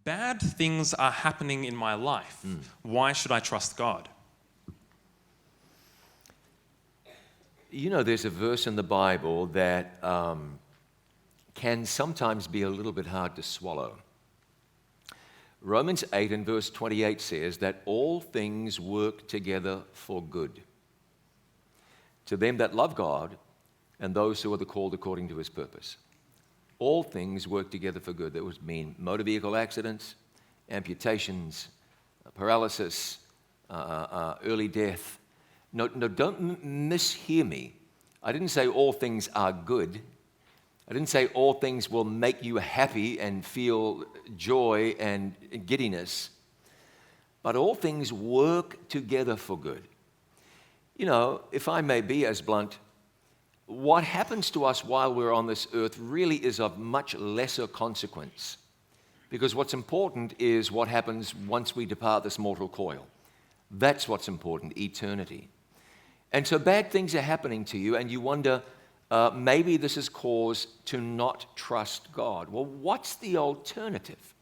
bad things are happening in my life, why should I trust God? You know, there's a verse in the Bible that can sometimes be a little bit hard to swallow. Romans 8 and verse 28 says that all things work together for good to them that love God and those who are called according to his purpose. All things work together for good. That would mean motor vehicle accidents, amputations, paralysis, early death. No, don't mishear me. I didn't say all things are good. I didn't say all things will make you happy and feel joy and giddiness. But all things work together for good. You know, if I may be as blunt, what happens to us while we're on this earth really is of much lesser consequence. Because what's important is what happens once we depart this mortal coil. That's what's important, eternity. And so bad things are happening to you, and you wonder, maybe this is cause to not trust God. Well, what's the alternative?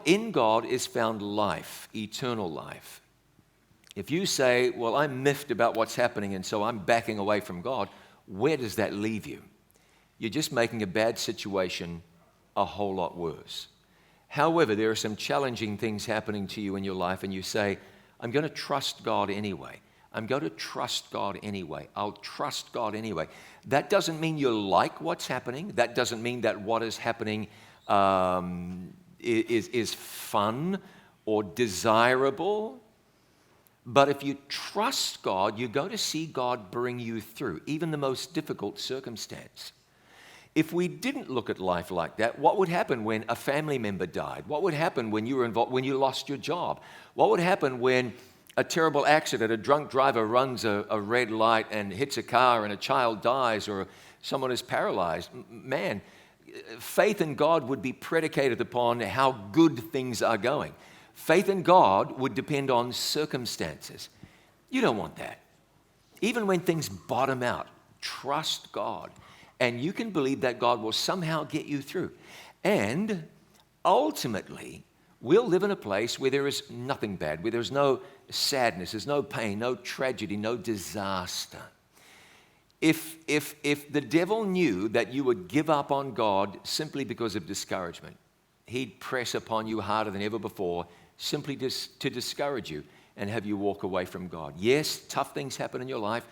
In God is found life, eternal life. If you say, well, I'm miffed about what's happening and so I'm backing away from God, where does that leave you? You're just making a bad situation a whole lot worse. However, there are some challenging things happening to you in your life and you say, I'm going to trust God anyway. I'm going to trust God anyway. I'll trust God anyway. That doesn't mean you like what's happening. That doesn't mean that what is happening is fun or desirable. But if you trust God, you're going to see God bring you through, even the most difficult circumstance. If we didn't look at life like that, what would happen when a family member died? What would happen when you were involved, when you lost your job? What would happen when a terrible accident, a drunk driver runs a red light and hits a car and a child dies or someone is paralyzed? Man, faith in God would be predicated upon how good things are going. Faith in God would depend on circumstances. You don't want that. Even when things bottom out, trust God. And you can believe that God will somehow get you through. And ultimately, we'll live in a place where there is nothing bad, where there's no sadness, there's no pain, no tragedy, no disaster. If the devil knew that you would give up on God simply because of discouragement, he'd press upon you harder than ever before, simply to discourage you and have you walk away from God. Yes, tough things happen in your life.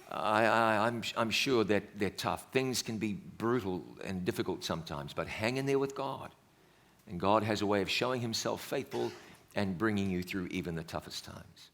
I'm sure that they're tough. Things can be brutal and difficult sometimes, but hang in there with God. And God has a way of showing himself faithful and bringing you through even the toughest times.